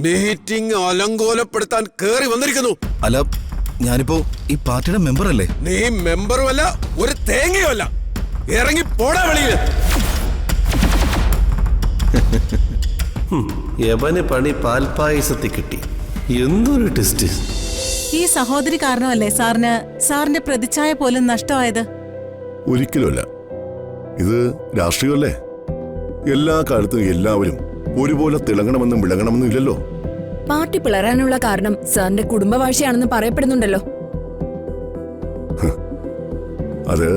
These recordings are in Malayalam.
മീറ്റിംഗ് അലങ്കോലപ്പെടുത്താൻ കേറി വന്നിരിക്കുന്നു. അല്ല, ഞാനിപ്പോ ഈ പാർട്ടിയുടെ മെമ്പർ അല്ലേ? നീ മെമ്പറുമല്ല, ഒരു തേങ്ങയുമല്ല. ഇറങ്ങി പോടാ വെളിയിൽ. യവന് പണി പാൽപായസത്തിൽ കിട്ടി. എന്തൊരു ടെസ്റ്റ്! ഈ സഹോദരി കാരണമല്ലേ സാറിന്റെ പ്രതിച്ഛായ പോലും നഷ്ടമായത്? ഒരിക്കലുമല്ല. ഇത് രാഷ്ട്രീയമല്ലേ? എല്ലാ കാലത്തും എല്ലാവരും ഒരുപോലെ തിളങ്ങണമെന്നും വിളങ്ങണമെന്നും ഇല്ലല്ലോ. പാർട്ടി പിളരാനുള്ള കാരണം സാറിന്റെ കുടുംബവാഴ്ചയാണെന്ന് പറയപ്പെടുന്നുണ്ടല്ലോ. അത്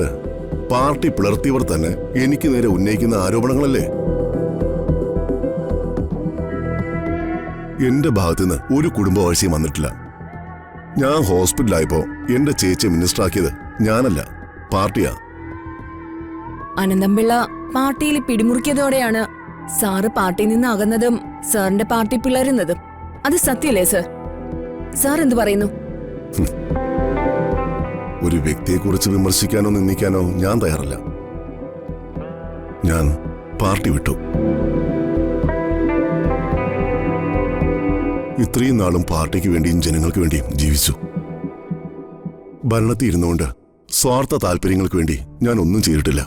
പാർട്ടി പിളർത്തിയവർ തന്നെ എനിക്ക് നേരെ ഉന്നയിക്കുന്ന ആരോപണങ്ങളല്ലേ? എന്റെ ഭാഗത്തുനിന്ന് ഒരു കുടുംബവാഴ്ചയും വന്നിട്ടില്ല. ഞാൻ ഹോസ്പിറ്റലായപ്പോ എന്റെ ചേച്ചിയെ മിനിസ്റ്ററാക്കിയത് ഞാനല്ല, പാർട്ടിയാ. അനന്തംപിള്ള പാർട്ടിയിൽ പിടിമുറുക്കിയതോടെയാണ് സാറ് പാർട്ടിയിൽ നിന്ന് അകന്നതും സാറിന്റെ പാർട്ടി പിളരുന്നതും. അത് സത്യല്ലേ സർ? സാർ എന്തു പറയുന്നു? ഒരു വ്യക്തിയെക്കുറിച്ച് വിമർശിക്കാനോ നിന്ദിക്കാനോ ഞാൻ തയ്യാറല്ല. ഞാൻ പാർട്ടി വിട്ടു. ഇത്രയും നാളും പാർട്ടിക്ക് വേണ്ടിയും ജനങ്ങൾക്ക് വേണ്ടിയും ജീവിച്ചു. ഭരണത്തിൽ ഇരുന്നുകൊണ്ട് സ്വാർത്ഥ താല്പര്യങ്ങൾക്ക് വേണ്ടി ഞാൻ ഒന്നും ചെയ്തിട്ടില്ല.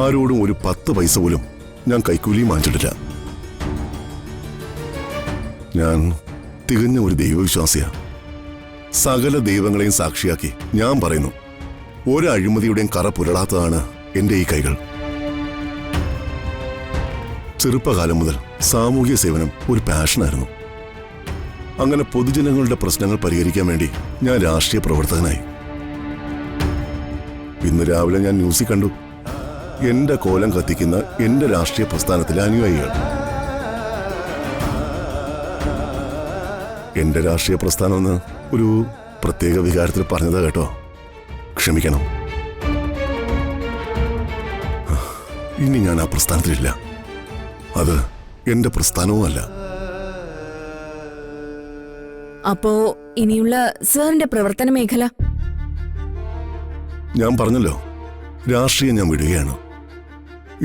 ആരോടും ഒരു 10 പൈസ പോലും ഞാൻ കൈക്കൂലിയും വാങ്ങിച്ചിട്ടില്ല. ഞാൻ തികഞ്ഞ ഒരു ദൈവവിശ്വാസിയാ. സകല ദൈവങ്ങളെയും സാക്ഷിയാക്കി ഞാൻ പറയുന്നു, ഒരു അഴിമതിയുടെയും കറ പുരളാത്തതാണ് എന്റെ ഈ കൈകൾ. ചെറുപ്പകാലം മുതൽ സാമൂഹ്യ സേവനം ഒരു പാഷനായിരുന്നു. അങ്ങനെ പൊതുജനങ്ങളുടെ പ്രശ്നങ്ങൾ പരിഹരിക്കാൻ വേണ്ടി ഞാൻ രാഷ്ട്രീയ പ്രവർത്തകനായി. ഇന്ന് രാവിലെ ഞാൻ ന്യൂസിൽ കണ്ടു, എന്റെ കോലം കത്തിക്കുന്ന എന്റെ രാഷ്ട്രീയ പ്രസ്ഥാനത്തിലെ അനുയായികൾ. എന്റെ രാഷ്ട്രീയ പ്രസ്ഥാനം എന്ന് ഒരു പ്രത്യേക വികാരത്തിൽ പറഞ്ഞതാ കേട്ടോ, ക്ഷമിക്കണം. ഇനി ഞാൻ ആ പ്രസ്ഥാനത്തിലില്ല. അത് എന്റെ പ്രസ്ഥാനവുമല്ല. അപ്പോ ഇനിയുള്ള സാറിന്റെ പ്രവർത്തന മേഖല? ഞാൻ പറഞ്ഞല്ലോ, രാഷ്ട്രീയം ഞാൻ വിടുകയാണ്.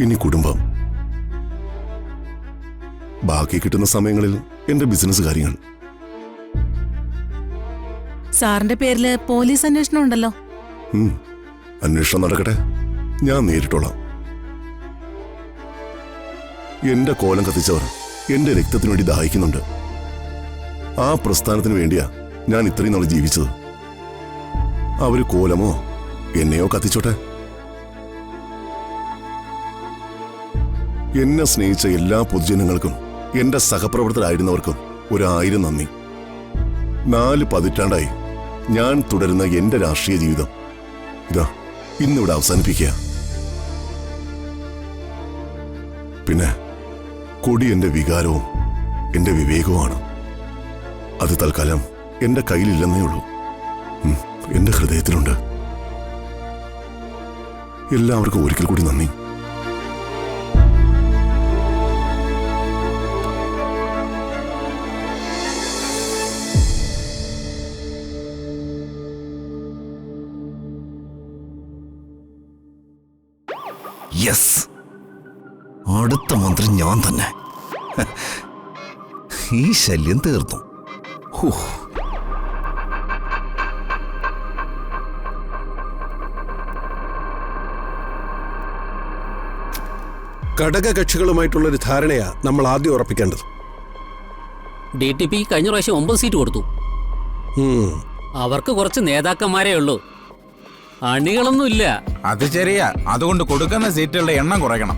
ഇനി കുടുംബം, ബാക്കി കിട്ടുന്ന സമയങ്ങളിൽ എന്റെ ബിസിനസ് കാര്യങ്ങൾ. സാറിന്റെ പേരില് പോലീസ് അന്വേഷണം ഉണ്ടല്ലോ. അന്വേഷണം നടക്കട്ടെ, ഞാൻ നേരിട്ടോളാം. എന്റെ കോലം കത്തിച്ചവർ എന്റെ രക്തത്തിനു വേണ്ടി ദാഹിക്കുന്നുണ്ട്. ആ പ്രസ്ഥാനത്തിന് വേണ്ടിയാ ഞാൻ ഇത്രയും നാൾ ജീവിച്ചത്. അവര് കോലമോ എന്നെയോ കത്തിച്ചോട്ടെ. എന്നെ സ്നേഹിച്ച എല്ലാ പൊതുജനങ്ങൾക്കും എന്റെ സഹപ്രവർത്തകരായിരുന്നവർക്കും 1000 നന്ദി. 4 പതിറ്റാണ്ടായി ഞാൻ തുടരുന്ന എന്റെ രാഷ്ട്രീയ ജീവിതം ഇതാ ഇന്നിവിടെ അവസാനിപ്പിക്കുക. പിന്നെ കൊടി എന്റെ വികാരവും എന്റെ വിവേകവുമാണ്. അത് തൽക്കാലം എന്റെ കയ്യിലില്ലെന്നേ ഉള്ളൂ, എന്റെ ഹൃദയത്തിലുണ്ട്. എല്ലാവർക്കും ഒരിക്കൽ കൂടി നന്ദി. യെസ്, അടുത്ത മന്ത്രി ഞാൻ തന്നെ. ഈ ശല്യം തീർന്നു. ഘടകകക്ഷികളുമായിട്ടുള്ളൊരു ധാരണയാ നമ്മൾ ആദ്യം ഉറപ്പിക്കേണ്ടത്. DTP കഴിഞ്ഞ പ്രാവശ്യം 9 സീറ്റ് കൊടുത്തു. അവർക്ക് കുറച്ച് നേതാക്കന്മാരേ ഉള്ളൂ, അണികളൊന്നും ഇല്ല. അത് ശരിയാ. അതുകൊണ്ട് കൊടുക്കുന്ന സീറ്റുകളുടെ എണ്ണം കുറയ്ക്കണം.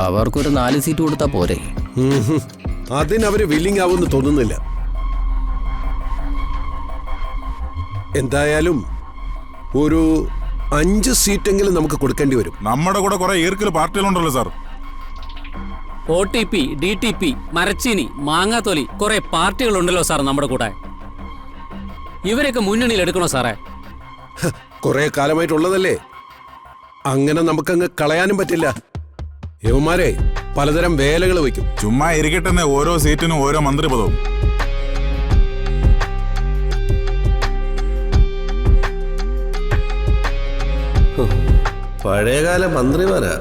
അവർക്കൊരു 4 സീറ്റ് കൊടുത്താ പോരെ? അതിനവര് വില്ലിങ് ആവുമെന്ന് തോന്നുന്നില്ല. എന്തായാലും ഒരു 5 സീറ്റെങ്കിലും നമുക്ക് കൊടുക്കേണ്ടി വരും. നമ്മുടെ കൂടെ കുറെ ഈർക്കിൽ പാർട്ടികളുണ്ടല്ലോ സാർ. OTP, DTP, മരച്ചീനി, മാങ്ങാത്തൊലി, കുറെ പാർട്ടികളുണ്ടല്ലോ സാർ നമ്മുടെ കൂടെ. ഇവരൊക്കെ മുന്നണിയിൽ എടുക്കണോ സാറേ? കുറെ കാലമായിട്ടുള്ളതല്ലേ, അങ്ങനെ നമുക്കങ്ങ് കളയാനും പറ്റില്ല. യവന്മാരെ പലതരം വേലകൾ വയ്ക്കും. ചുമ്മാ ഇരിക്കട്ടെ, ഓരോ സീറ്റിനും ഓരോ മന്ത്രിപദവും. പഴയകാല മന്ത്രിമാരാ,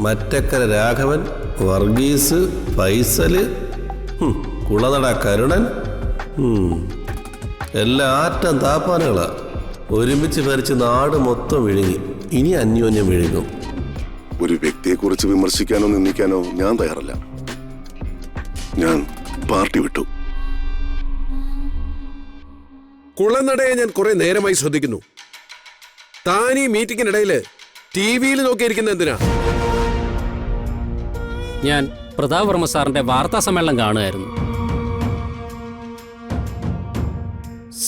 മറ്റക്കര രാഘവൻ, വർഗീസ്, ഫൈസല്, കുളനട കരുണൻ, എല്ലാ ആറ്റം താപ്പാനുകളാ. ഒരുമിച്ച് ഭരിച്ച് നാട് മൊത്തം വിഴുങ്ങി. ഇനി അന്യോന്യം വിഴുങ്ങും. ഒരു വ്യക്തിയെക്കുറിച്ച് വിമർശിക്കാനോ നിന്ദിക്കാനോ ഞാൻ തയ്യാറല്ല. ഞാൻ പാർട്ടി വിട്ടു. കുളനടയെ ഞാൻ കുറെ നേരമായി ശ്രദ്ധിക്കുന്നു. താൻ ഈ മീറ്റിംഗിനിടയിൽ ടിവിയിൽ നോക്കിയിരിക്കുന്ന എന്തിനാ? ഞാൻ പ്രതാപ് വർമ്മ സാറിന്റെ വാർത്താ സമ്മേളനം കാണുമായിരുന്നു.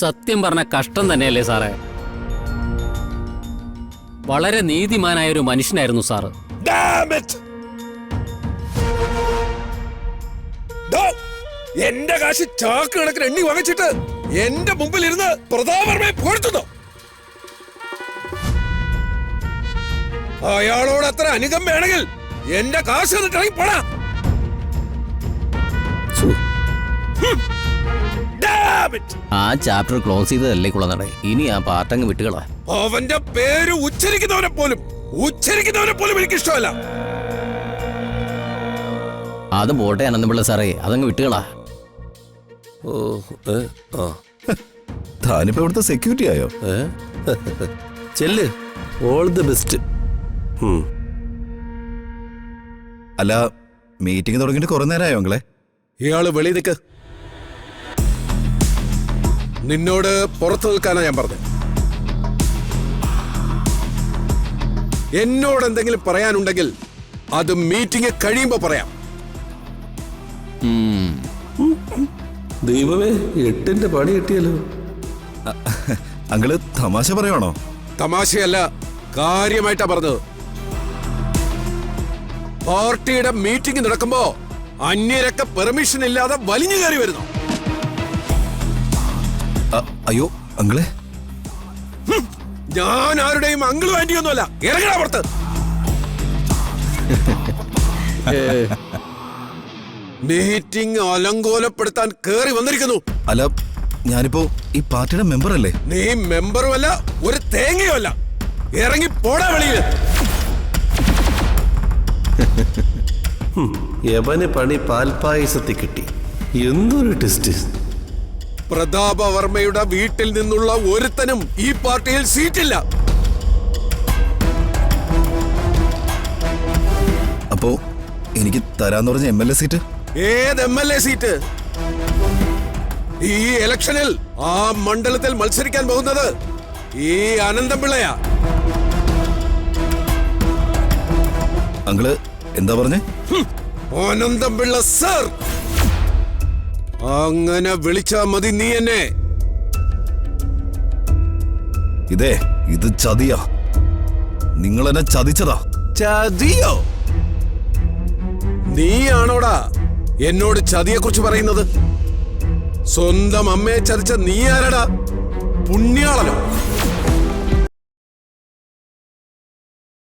സത്യം പറഞ്ഞ കഷ്ടം തന്നെയല്ലേ സാറേ? വളരെ നീതിമാനായ ഒരു മനുഷ്യനായിരുന്നു സാറ്. Damn it! ദോ, എന്റെ കാശ് ചാക്ക് കണക്കിന് എണ്ണി വകച്ചിട്ട് എന്റെ മുമ്പിൽ ഇരുന്ന് പ്രതാപ് വർമ്മയെ പുകഴ്ത്തുന്നു. അയാളോട് അത്ര അനുകം വേണമെങ്കിൽ എന്റെ കാശ് ഇറങ്ങി പോടാ. Damn it! ആ ചാപ്റ്റർ ക്ലോസ് ചെയ്തതല്ലേ കുളനട. ഇനി ആ പാർട്ടങ്ങ് വിട്ടുകളാ. അവന്റെ പേര് ഉച്ചരിക്കുന്നവനെ പോലും എനിക്ക് ഇഷ്ടമല്ല. അത് പോട്ടെ അനന്തപിള്ള സാറേ, അതങ്ങ് വിട്ടുകളാ. ഓ ആ താനിപ്പോ ഇവിടുത്തെ സെക്യൂരിറ്റി ആയോ? ചെല്ല്. All the best. അല്ല, മീറ്റിംഗ് തുടങ്ങിയിട്ട് കുറെ നേരമായോ അങ്ങളെ? ഇയാള് വെളി നിൽക്ക്. നിന്നോട് പുറത്തു നിൽക്കാനാ ഞാൻ പറഞ്ഞത്. എന്നോട് എന്തെങ്കിലും പറയാനുണ്ടെങ്കിൽ അത് മീറ്റിംഗ് കഴിയുമ്പോ പറയാം. ദൈവമേ, 8ന്റെ പണി കിട്ടിയല്ലോ. അങ്ങള് തമാശ പറയുവാണോ? തമാശയല്ല, കാര്യമായിട്ടാ പറഞ്ഞത്. പാർട്ടിയുടെ മീറ്റിംഗ് നടക്കുമ്പോ അന്യരൊക്കെ പെർമിഷൻ ഇല്ലാതെ വലിഞ്ഞു കയറി വരുന്നു. അയ്യോ അങ്ങളെ, ഞാൻ ആരുടെയും അങ്കിളും ആന്റിയൊന്നുമല്ല. ഇറങ്ങണ പുറത്ത്. മീറ്റിംഗ് അലങ്കോലപ്പെടുത്താൻ കേറി വന്നിരിക്കുന്നു. അല്ല, ഞാനിപ്പോ ഈ പാർട്ടിയുടെ മെമ്പർ അല്ലേ? നീ മെമ്പറും അല്ല, ഒരു തേങ്ങയോ അല്ല. ഇറങ്ങി പോടാ വെളിയില്. യവന് പണി പാൽപ്പായസത്തിൽ കിട്ടി. എന്തൊരു ടെസ്റ്റ്. പ്രതാപവർമ്മയുടെ വീട്ടിൽ നിന്നുള്ള ഒരുത്തനും ഈ പാർട്ടിയിൽ സീറ്റില്ല. അപ്പോ എനിക്ക് തരാന്ന് പറഞ്ഞ MLA സീറ്റ്? ഏത് MLA സീറ്റ്? ഈ ഇലക്ഷനിൽ ആ മണ്ഡലത്തിൽ മത്സരിക്കാൻ പോകുന്നത് ഈ അനന്തപിള്ളയാ. അങ്ങള് എന്താ പറഞ്ഞേ? അനന്തപിള്ള സർ. അങ്ങനെ വിളിച്ചാ മതി നീ എന്നെ. ഇത് ചതിയാ. നിങ്ങൾ എന്നെ ചതിച്ചതാ. ചതിയോ? നീയാണോടാ എന്നോട് ചതിയെ കുറിച്ച് പറയുന്നത്? സ്വന്തം അമ്മയെ ചതിച്ച നീ ആരടാ? പുണ്യാളനോ?